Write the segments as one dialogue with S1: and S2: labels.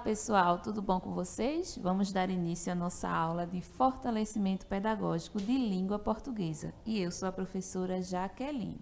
S1: pessoal, tudo bom com vocês? Vamos dar início à nossa aula de fortalecimento pedagógico de língua portuguesa. E eu sou a professora Jaqueline.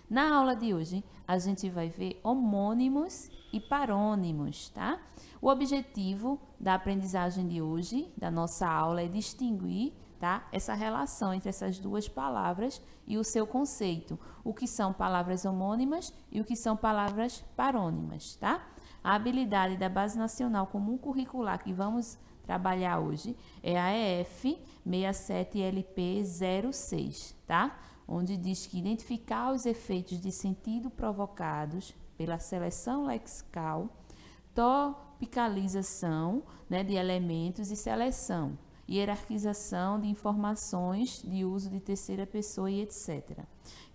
S1: Na aula de hoje, a gente vai ver homônimos e parônimos, tá? O objetivo da aprendizagem de hoje, da nossa aula, é distinguir, tá, essa relação entre essas duas palavras e o seu conceito. O que são palavras homônimas e o que são palavras parônimas, tá? A habilidade da Base Nacional Comum Curricular que vamos trabalhar hoje é a EF 67LP06, tá? Onde diz que identificar os efeitos de sentido provocados pela seleção lexical, topicalização, né, de elementos e seleção, hierarquização de informações de uso de terceira pessoa e etc.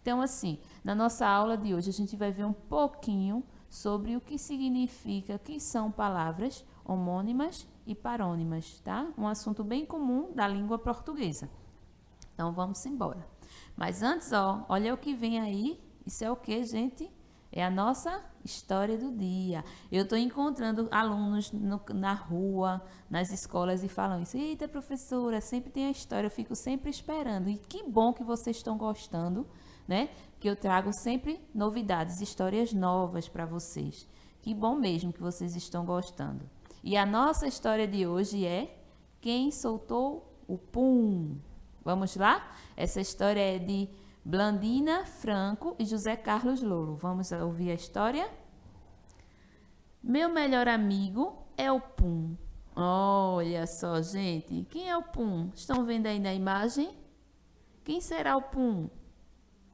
S1: Então, assim, na nossa aula de hoje a gente vai ver um pouquinho sobre o que significa, que são palavras homônimas e parônimas, tá? Um assunto bem comum da língua portuguesa. Então, vamos embora. Mas antes, ó, olha o que vem aí. Isso é o que, gente? É a nossa história do dia. Eu estou encontrando alunos na rua, nas escolas e falam isso. Eita, professora, sempre tem a história, eu fico sempre esperando. E que bom que vocês estão gostando, né? Que eu trago sempre novidades, histórias novas para vocês. Que bom mesmo que vocês estão gostando. E a nossa história de hoje é Quem Soltou o Pum? Vamos lá? Essa história é de Blandina Franco e José Carlos Lolo. Vamos ouvir a história? Meu melhor amigo é o Pum. Olha só, gente. Quem é o Pum? Estão vendo aí na imagem? Quem será o Pum?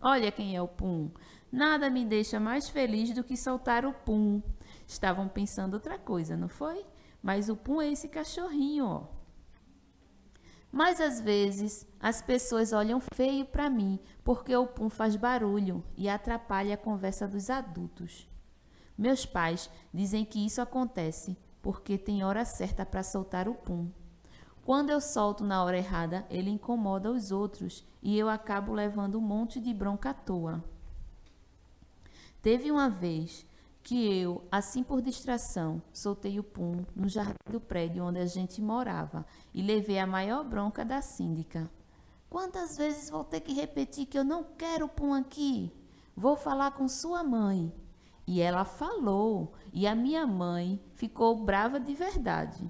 S1: Olha quem é o Pum. Nada me deixa mais feliz do que soltar o Pum. Estavam pensando outra coisa, não foi? Mas o Pum é esse cachorrinho, ó. Mas às vezes as pessoas olham feio para mim porque o Pum faz barulho e atrapalha a conversa dos adultos. Meus pais dizem que isso acontece porque tem hora certa para soltar o Pum. Quando eu solto na hora errada, ele incomoda os outros e eu acabo levando um monte de bronca à toa. Teve uma vez que eu, assim por distração, soltei o Pum no jardim do prédio onde a gente morava e levei a maior bronca da síndica. Quantas vezes vou ter que repetir que eu não quero o Pum aqui? Vou falar com sua mãe. E ela falou, e a minha mãe ficou brava de verdade.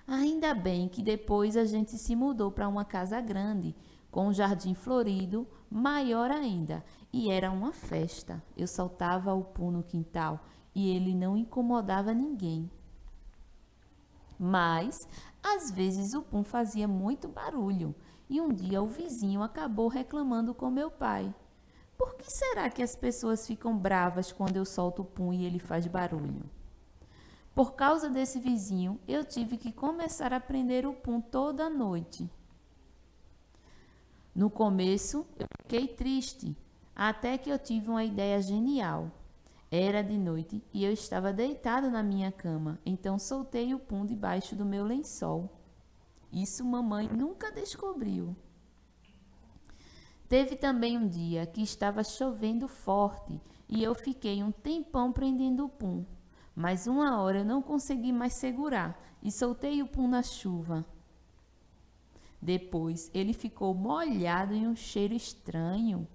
S1: Ainda bem que depois a gente se mudou para uma casa grande, com um jardim florido, maior ainda, e era uma festa. Eu soltava o Pum no quintal e ele não incomodava ninguém. Mas, às vezes, o Pum fazia muito barulho e um dia o vizinho acabou reclamando com meu pai. Por que será que as pessoas ficam bravas quando eu solto o Pum e ele faz barulho? Por causa desse vizinho, eu tive que começar a aprender o Pum toda noite. No começo, eu fiquei triste, até que eu tive uma ideia genial. Era de noite e eu estava deitado na minha cama, então soltei o Pum debaixo do meu lençol. Isso mamãe nunca descobriu. Teve também um dia que estava chovendo forte e eu fiquei um tempão prendendo o Pum. Mas uma hora eu não consegui mais segurar e soltei o Pum na chuva. Depois ele ficou molhado em um cheiro estranho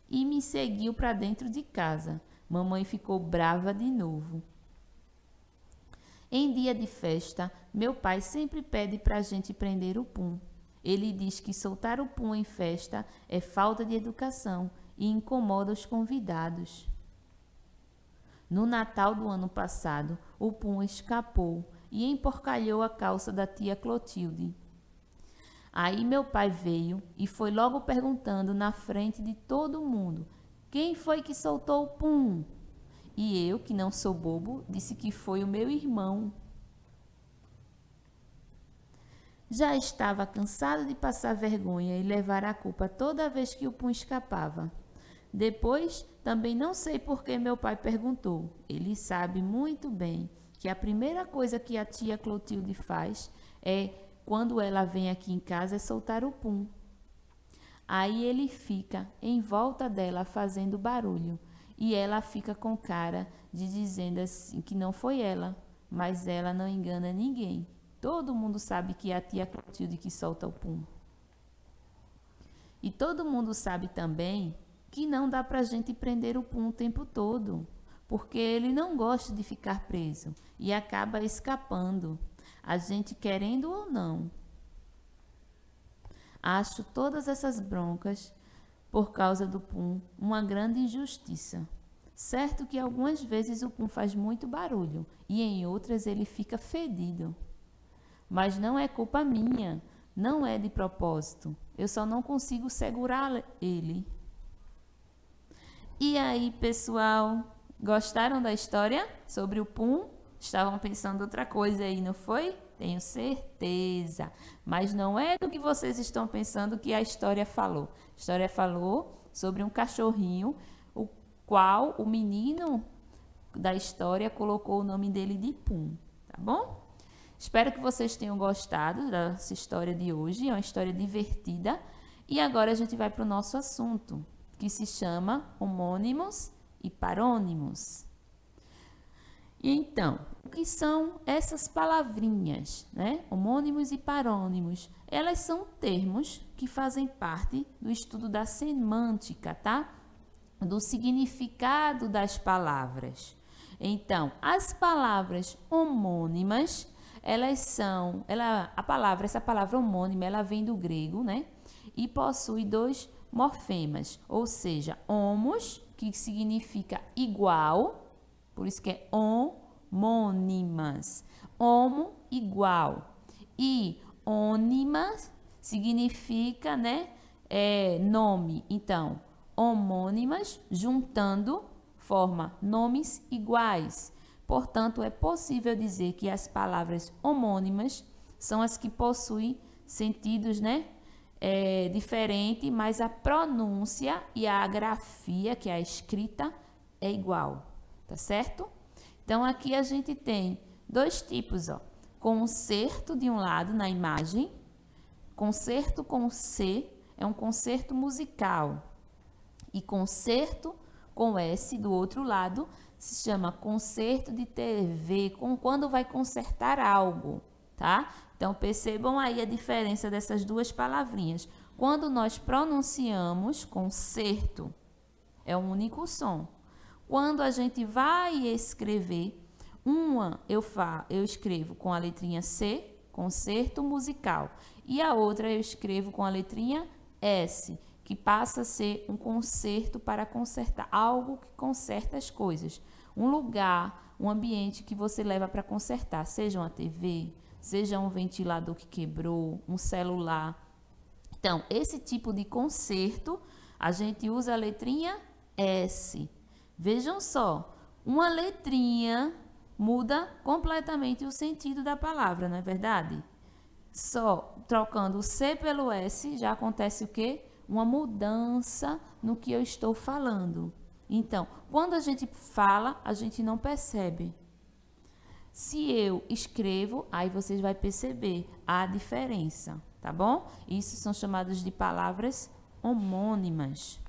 S1: e me seguiu para dentro de casa. Mamãe ficou brava de novo. Em dia de festa, meu pai sempre pede para a gente prender o Pum. Ele diz que soltar o Pum em festa é falta de educação e incomoda os convidados. No Natal do ano passado, o Pum escapou e emporcalhou a calça da tia Clotilde. Aí meu pai veio e foi logo perguntando na frente de todo mundo: quem foi que soltou o Pum? E eu, que não sou bobo, disse que foi o meu irmão. Já estava cansado de passar vergonha e levar a culpa toda vez que o Pum escapava. Depois, também não sei por que meu pai perguntou. Ele sabe muito bem que a primeira coisa que a tia Clotilde faz é, quando ela vem aqui em casa, é soltar o Pum. Aí ele fica em volta dela fazendo barulho e ela fica com cara de dizendo assim que não foi ela, mas ela não engana ninguém. Todo mundo sabe que é a tia Clotilde que solta o pum. E todo mundo sabe também que não dá para a gente prender o pum o tempo todo, porque ele não gosta de ficar preso e acaba escapando, a gente querendo ou não. Acho todas essas broncas por causa do pum uma grande injustiça. Certo que algumas vezes o pum faz muito barulho e em outras ele fica fedido. Mas não é culpa minha, não é de propósito. Eu só não consigo segurar ele. E aí, pessoal, gostaram da história sobre o pum? Estavam pensando outra coisa aí, não foi? Tenho certeza. Mas não é do que vocês estão pensando que a história falou. A história falou sobre um cachorrinho, o qual o menino da história colocou o nome dele de Pum, tá bom? Espero que vocês tenham gostado dessa história de hoje. É uma história divertida. E agora a gente vai para o nosso assunto, que se chama homônimos e parônimos. Então, o que são essas palavrinhas, né? Homônimos e parônimos. Elas são termos que fazem parte do estudo da semântica, tá? Do significado das palavras. Então, as palavras homônimas, essa palavra homônima, ela vem do grego, né? E possui dois morfemas, ou seja, homos, que significa igual, por isso que é homônimas. Homo, igual. E ônimas significa, né, nome. Então, homônimas, juntando, forma nomes iguais. Portanto, é possível dizer que as palavras homônimas são as que possuem sentidos, né, diferente, mas a pronúncia e a grafia, que é a escrita, é igual, tá certo? Então, aqui a gente tem dois tipos, ó. Concerto de um lado na imagem, concerto com C é um concerto musical, e concerto com S do outro lado se chama concerto de TV, quando vai consertar algo, tá? Então, percebam aí a diferença dessas duas palavrinhas. Quando nós pronunciamos concerto, é um único som. Quando a gente vai escrever, eu escrevo com a letrinha C, concerto musical, e a outra eu escrevo com a letrinha S, que passa a ser um concerto para consertar, algo que conserta as coisas. Um lugar, um ambiente que você leva para consertar, seja uma TV, seja um ventilador que quebrou, um celular. Então, esse tipo de concerto, a gente usa a letrinha S. Vejam só, uma letrinha muda completamente o sentido da palavra, não é verdade? Só trocando o C pelo S, já acontece o quê? Uma mudança no que eu estou falando. Então, quando a gente fala, a gente não percebe. Se eu escrevo, aí vocês vão perceber a diferença, tá bom? Isso são chamadas de palavras homônimas.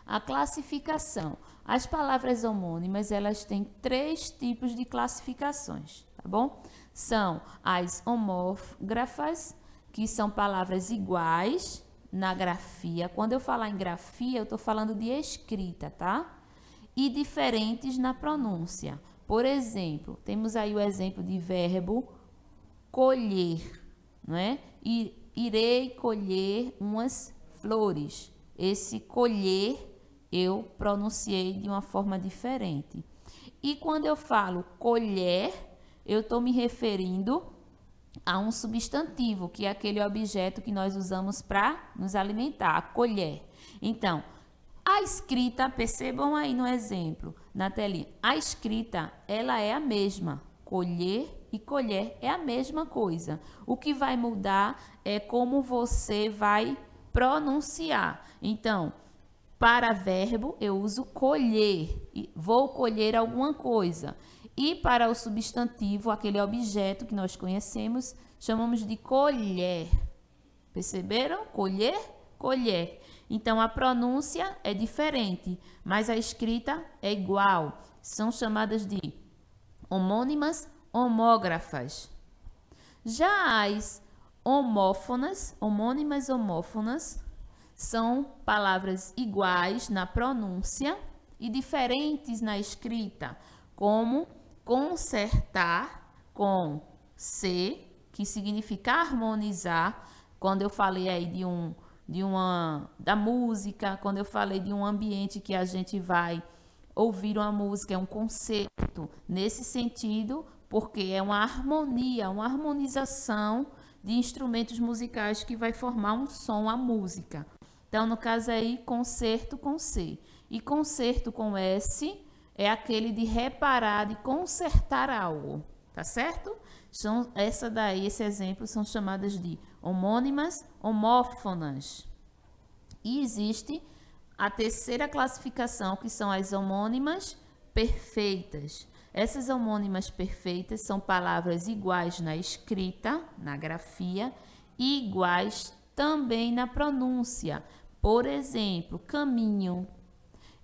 S1: A classificação. As palavras homônimas, elas têm 3 tipos de classificações, tá bom? São as homógrafas, que são palavras iguais na grafia. Quando eu falar em grafia, eu estou falando de escrita, tá? E diferentes na pronúncia. Por exemplo, temos aí o exemplo de verbo colher, não é? Irei colher umas flores. Esse colher eu pronunciei de uma forma diferente. E quando eu falo colher, eu estou me referindo a um substantivo, que é aquele objeto que nós usamos para nos alimentar, a colher. Então, a escrita, percebam aí no exemplo, na telinha, a escrita, ela é a mesma. Colher e colher é a mesma coisa. O que vai mudar é como você vai pronunciar. Então, para verbo, eu uso colher. Vou colher alguma coisa. E para o substantivo, aquele objeto que nós conhecemos, chamamos de colher. Perceberam? Colher, colher. Então, a pronúncia é diferente, mas a escrita é igual. São chamadas de homônimas, homógrafas. Já as homófonas, homônimas, homófonas, são palavras iguais na pronúncia e diferentes na escrita, como consertar com C, que significa harmonizar. Quando eu falei aí da música, quando eu falei de um ambiente que a gente vai ouvir uma música, é um concerto, nesse sentido, porque é uma harmonia, uma harmonização de instrumentos musicais que vai formar um som, a música. Então, no caso aí, concerto com C. E concerto com S é aquele de reparar, de consertar algo, tá certo? Esse exemplo são chamadas de homônimas, homófonas. E existe a terceira classificação, que são as homônimas perfeitas. Essas homônimas perfeitas são palavras iguais na escrita, na grafia, e iguais também na pronúncia. Por exemplo, caminho.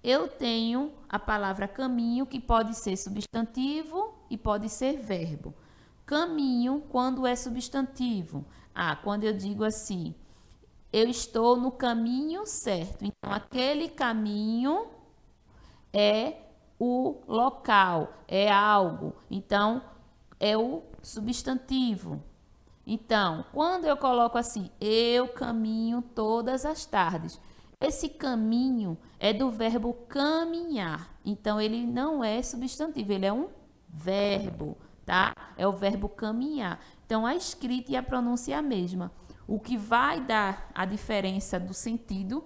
S1: Eu tenho a palavra caminho, que pode ser substantivo e pode ser verbo. Caminho, quando é substantivo? Quando eu digo assim, eu estou no caminho certo. Então, aquele caminho é o local, é algo. Então, é o substantivo. Então, quando eu coloco assim, eu caminho todas as tardes. Esse caminho é do verbo caminhar. Então, ele não é substantivo, ele é um verbo, tá? É o verbo caminhar. Então, a escrita e a pronúncia é a mesma. O que vai dar a diferença do sentido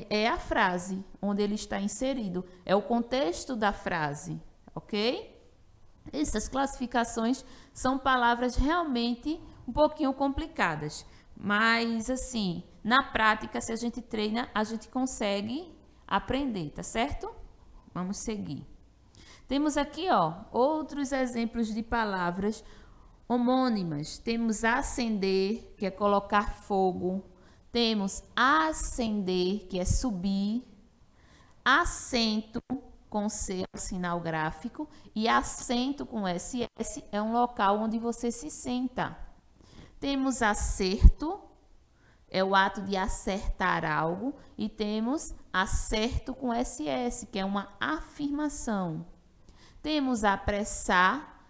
S1: é a frase onde ele está inserido. É o contexto da frase, ok? Essas classificações são palavras realmente um pouquinho complicadas. Mas, assim, na prática, se a gente treina, a gente consegue aprender, tá certo? Vamos seguir. Temos aqui, outros exemplos de palavras homônimas. Temos acender, que é colocar fogo. Temos ascender, que é subir. Assento, com C, é um sinal gráfico. E assento, com SS, é um local onde você se senta. Temos acerto, é o ato de acertar algo. E temos acerto, com SS, que é uma afirmação. Temos apressar,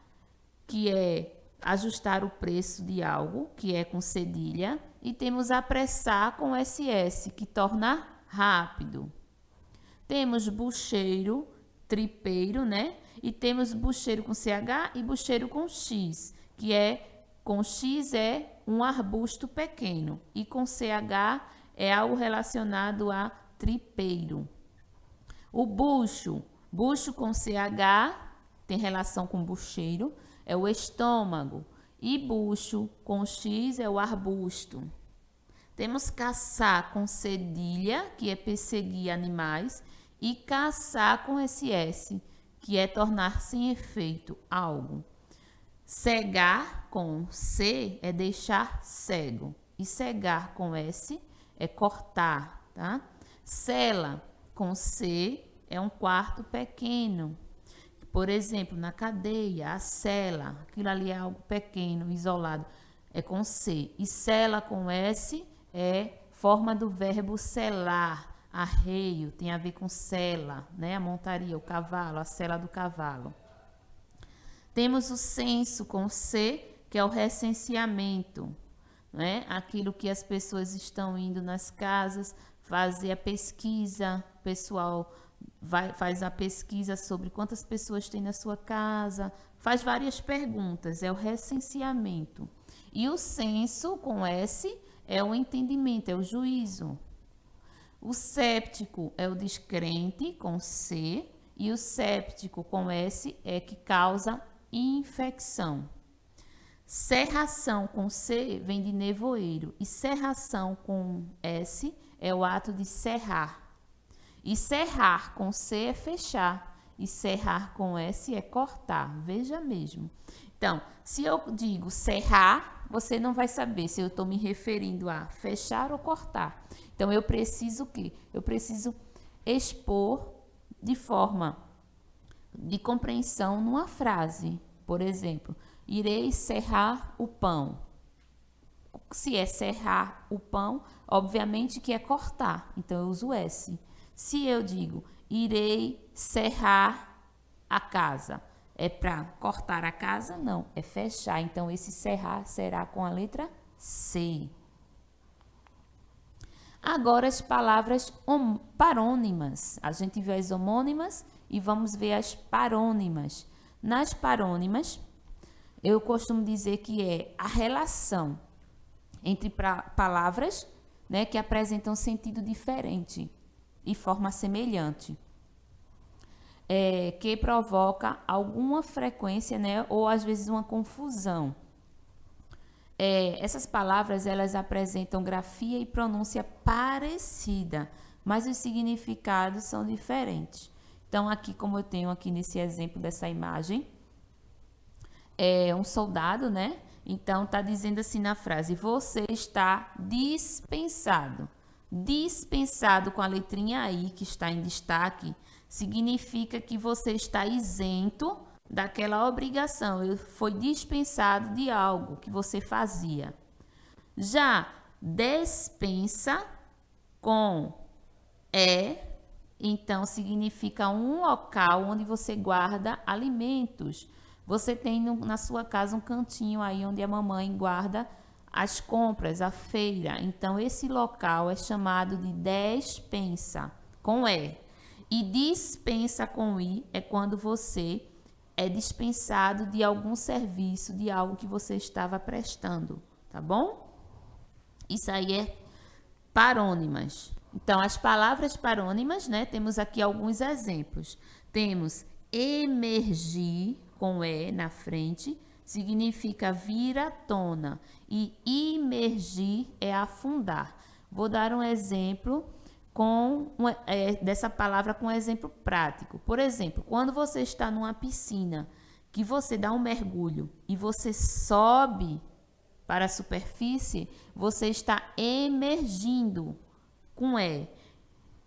S1: que é ajustar o preço de algo, que é com cedilha. E temos apressar com SS, que torna rápido. Temos bucheiro, tripeiro, né? E temos bucheiro com CH e bucheiro com X, que com X é um arbusto pequeno. E com CH é algo relacionado a tripeiro. O bucho com CH tem relação com bucheiro, é o estômago. E bucho com X é o arbusto. Temos caçar com cedilha, que é perseguir animais. E caçar com SS, que é tornar sem efeito algo. Cegar com C é deixar cego. E cegar com S é cortar, tá? Cela com C é um quarto pequeno. Por exemplo, na cadeia, a cela, aquilo ali é algo pequeno, isolado, é com C. E cela com S é forma do verbo selar. Arreio tem a ver com sela, né? A montaria, o cavalo, a sela do cavalo. Temos o censo com C, que é o recenseamento, né? Aquilo que as pessoas estão indo nas casas, fazer a pesquisa, o pessoal faz a pesquisa sobre quantas pessoas tem na sua casa, faz várias perguntas, é o recenseamento. E o censo com S é o entendimento, é o juízo. O séptico é o descrente, com C, e o séptico, com S, é que causa infecção. Cerração, com C, vem de nevoeiro, e cerração, com S, é o ato de cerrar. E cerrar, com C, é fechar, e cerrar, com S, é cortar, veja mesmo. Então, se eu digo cerrar, você não vai saber se eu estou me referindo a fechar ou cortar. Então, eu preciso o quê? Eu preciso expor de forma de compreensão numa frase. Por exemplo, irei serrar o pão. Se é serrar o pão, obviamente que é cortar, então eu uso S. Se eu digo irei serrar a casa, é para cortar a casa? Não, é fechar. Então esse serrar será com a letra C. Agora as palavras parônimas. A gente vê as homônimas e vamos ver as parônimas. Nas parônimas, eu costumo dizer que é a relação entre palavras, né, que apresentam sentido diferente e forma semelhante, que provoca alguma frequência, né, ou às vezes uma confusão. Essas palavras elas apresentam grafia e pronúncia parecida, mas os significados são diferentes. Então, aqui, como eu tenho aqui nesse exemplo dessa imagem, é um soldado, né? Então, está dizendo assim na frase, você está dispensado. Dispensado com a letrinha I, que está em destaque, significa que você está isento daquela obrigação. Ele foi dispensado de algo que você fazia. Já despensa com então significa um local onde você guarda alimentos. Você tem na sua casa um cantinho aí onde a mamãe guarda as compras, a feira. Então, esse local é chamado de despensa, com E. E dispensa com I é quando você é dispensado de algum serviço, de algo que você estava prestando, tá bom? Isso aí é parônimas. Então, as palavras parônimas, né? Temos aqui alguns exemplos. Temos emergir, com E na frente, significa vir à tona. E imergir é afundar. Vou dar um exemplo dessa palavra com um exemplo prático. Por exemplo, quando você está numa piscina, que você dá um mergulho e você sobe para a superfície, você está emergindo, com E.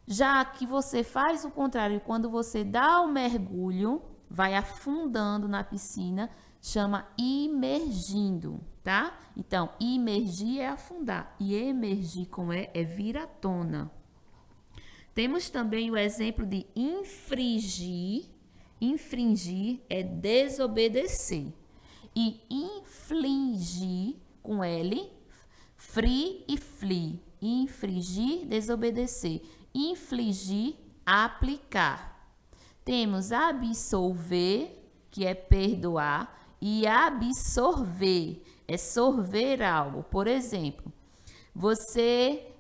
S1: Já que você faz o contrário, quando você dá o mergulho, vai afundando na piscina, chama imergindo, tá? Então, imergir é afundar e emergir com E é vir à tona. Temos também o exemplo de infringir. Infringir é desobedecer. E infligir com L, free e flee. Infringir, desobedecer. Infligir, aplicar. Temos absolver, que é perdoar, e absorver, é sorver algo. Por exemplo, você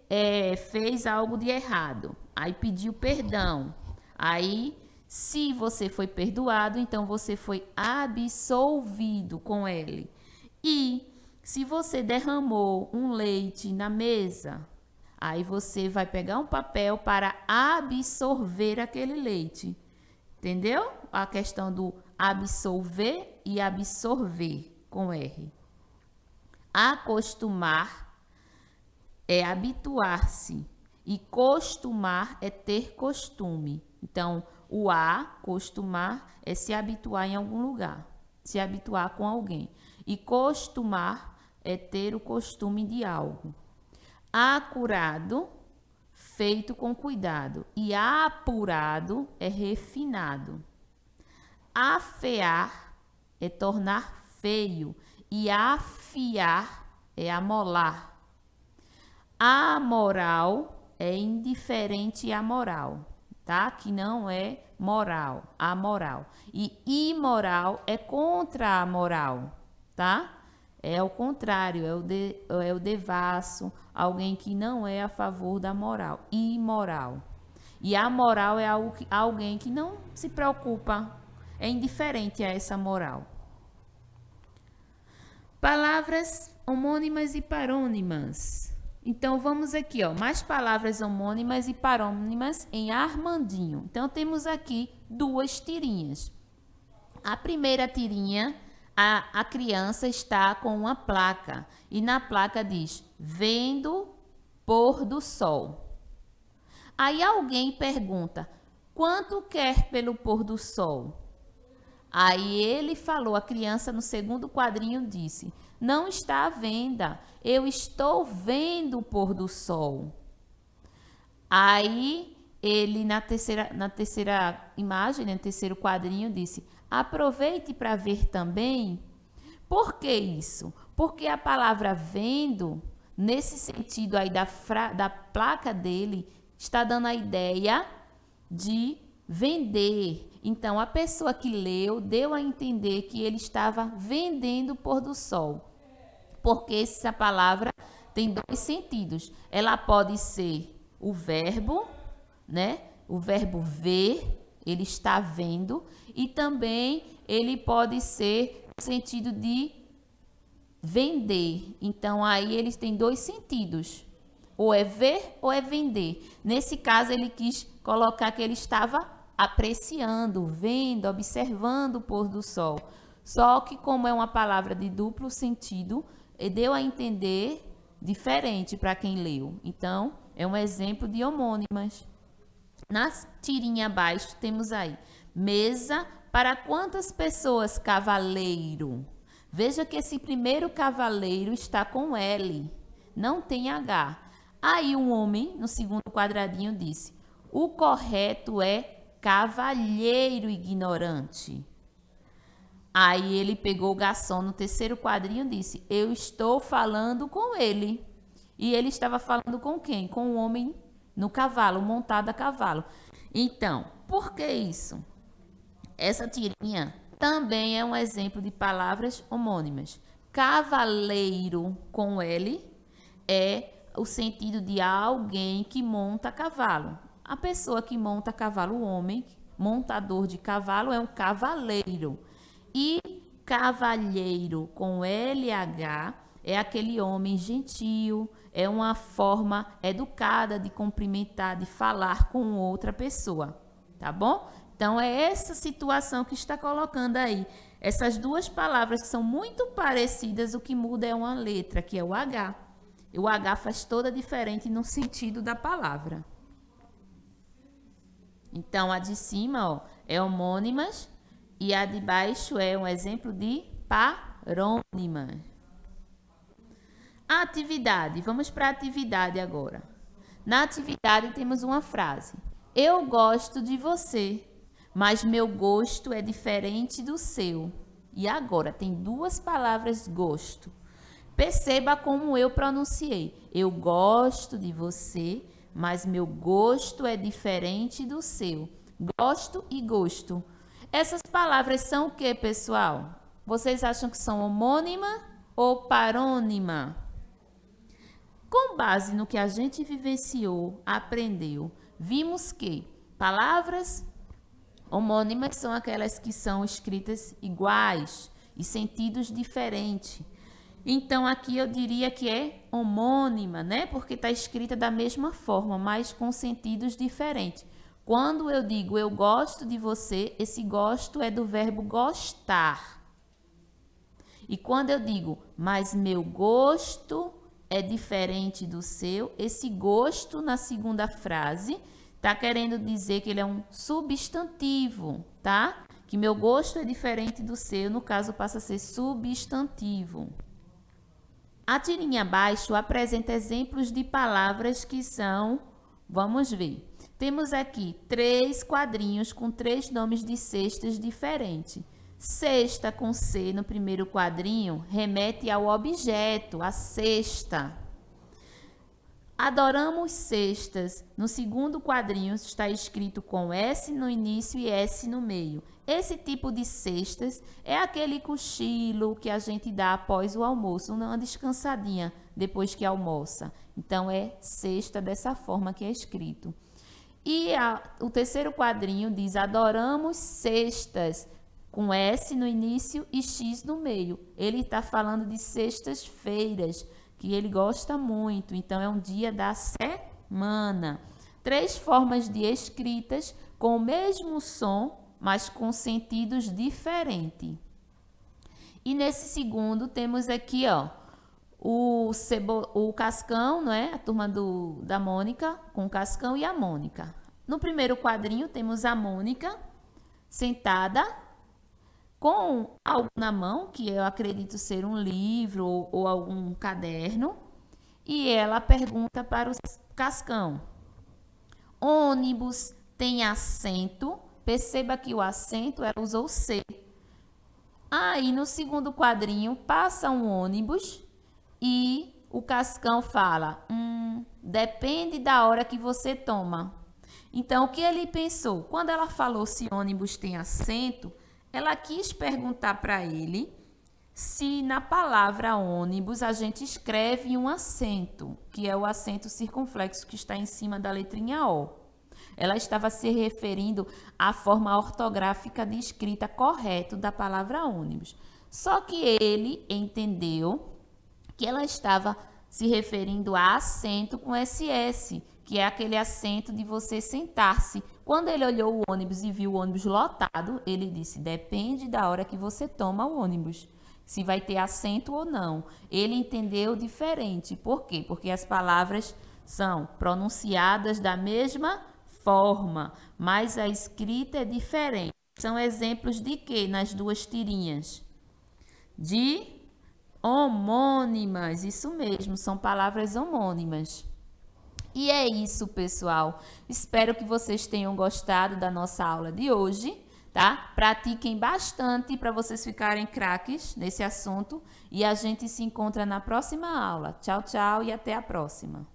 S1: fez algo de errado, aí pediu perdão. Aí, se você foi perdoado, então você foi absolvido com L. E se você derramou um leite na mesa, aí você vai pegar um papel para absorver aquele leite. Entendeu? A questão do absolver e absorver com R. Acostumar é habituar-se e costumar é ter costume. Então, o acostumar é se habituar em algum lugar, se habituar com alguém. E costumar é ter o costume de algo. Acurado, feito com cuidado, e apurado é refinado. Afear é tornar feio e afiar é amolar. Amoral é indiferente e amoral, tá? Que não é moral, amoral. E imoral é contra a moral, tá? É o contrário, é o devasso, alguém que não é a favor da moral, imoral. E amoral é alguém que não se preocupa, é indiferente a essa moral. Palavras homônimas e parônimas. Então, vamos aqui, ó, mais palavras homônimas e parônimas em Armandinho. Então, temos aqui duas tirinhas. A primeira tirinha, a criança está com uma placa e na placa diz, vendo pôr do sol. Aí alguém pergunta, quanto quer pelo pôr do sol? Aí ele falou, a criança no segundo quadrinho disse: não está à venda, eu estou vendo o pôr do sol. Aí ele na terceira imagem, no terceiro quadrinho, disse: aproveite para ver também. Por que isso? Porque a palavra vendo, nesse sentido aí da placa dele, está dando a ideia de vender. Então, a pessoa que leu deu a entender que ele estava vendendo o pôr do sol. Porque essa palavra tem dois sentidos. Ela pode ser o verbo, né? O verbo ver, ele está vendo. E também ele pode ser o sentido de vender. Então, aí eles têm dois sentidos. Ou é ver ou é vender. Nesse caso, ele quis colocar que ele estava apreciando, vendo, observando o pôr do sol. Só que como é uma palavra de duplo sentido, deu a entender diferente para quem leu. Então, é um exemplo de homônimas. Na tirinha abaixo temos aí, mesa para quantas pessoas, cavaleiro? Veja que esse primeiro cavaleiro está com L, não tem H. Aí um homem, no segundo quadradinho, disse: o correto é cavalheiro ignorante. Aí ele pegou o garçom no terceiro quadrinho e disse: eu estou falando com ele. E ele estava falando com quem? Com o homem no cavalo, montado a cavalo. Então, por que isso? Essa tirinha também é um exemplo de palavras homônimas. Cavaleiro com L é o sentido de alguém que monta cavalo. A pessoa que monta cavalo, o homem, montador de cavalo, é um cavaleiro. E cavalheiro com LH é aquele homem gentil, é uma forma educada de cumprimentar, de falar com outra pessoa, tá bom? Então, é essa situação que está colocando aí. Essas duas palavras que são muito parecidas, o que muda é uma letra, que é o H. E o H faz toda a diferença no sentido da palavra. Então, a de cima, ó, é homônimas e a de baixo é um exemplo de parônimas. A atividade. Vamos para a atividade agora. Na atividade temos uma frase. Eu gosto de você, mas meu gosto é diferente do seu. E agora tem duas palavras gosto. Perceba como eu pronunciei. Eu gosto de você, mas meu gosto é diferente do seu. Gosto e gosto. Essas palavras são o que, pessoal? Vocês acham que são homônima ou parônima? Com base no que a gente vivenciou, aprendeu, vimos que palavras homônimas são aquelas que são escritas iguais e sentidos diferentes. Então, aqui eu diria que é homônima, né? Porque está escrita da mesma forma, mas com sentidos diferentes. Quando eu digo eu gosto de você, esse gosto é do verbo gostar. E quando eu digo mas meu gosto é diferente do seu, esse gosto na segunda frase está querendo dizer que ele é um substantivo, tá? Que meu gosto é diferente do seu, no caso passa a ser substantivo. A tirinha abaixo apresenta exemplos de palavras que são, vamos ver. Temos aqui 3 quadrinhos com 3 nomes de cestas diferentes. Cesta com C no primeiro quadrinho remete ao objeto, a cesta. Adoramos cestas. No segundo quadrinho está escrito com S no início e S no meio. Esse tipo de cestas é aquele cochilo que a gente dá após o almoço, uma descansadinha depois que almoça. Então, é cesta dessa forma que é escrito. E o terceiro quadrinho diz adoramos cestas, com S no início e X no meio. Ele está falando de sextas-feiras, que ele gosta muito. Então, é um dia da semana. 3 formas de escritas com o mesmo som, mas com sentidos diferentes. E nesse segundo, temos aqui, ó, o Cascão, não é? A turma da Mônica, com o Cascão e a Mônica. No primeiro quadrinho, temos a Mônica sentada com algo na mão, que eu acredito ser um livro ou algum caderno, e ela pergunta para o Cascão: ônibus tem assento? Perceba que o assento ela usou C. Aí no segundo quadrinho passa um ônibus e o Cascão fala: depende da hora que você toma. Então o que ele pensou? Quando ela falou se ônibus tem assento, ela quis perguntar para ele se na palavra ônibus a gente escreve um acento, que é o acento circunflexo que está em cima da letrinha O. Ela estava se referindo à forma ortográfica de escrita correta da palavra ônibus. Só que ele entendeu que ela estava se referindo a acento com SS, que é aquele acento de você sentar-se. Quando ele olhou o ônibus e viu o ônibus lotado, ele disse: depende da hora que você toma o ônibus, se vai ter assento ou não. Ele entendeu diferente. Por quê? Porque as palavras são pronunciadas da mesma forma, mas a escrita é diferente. São exemplos de quê nas duas tirinhas? De homônimas, isso mesmo, são palavras homônimas. E é isso, pessoal. Espero que vocês tenham gostado da nossa aula de hoje, tá? Pratiquem bastante para vocês ficarem craques nesse assunto e a gente se encontra na próxima aula. Tchau, tchau e até a próxima.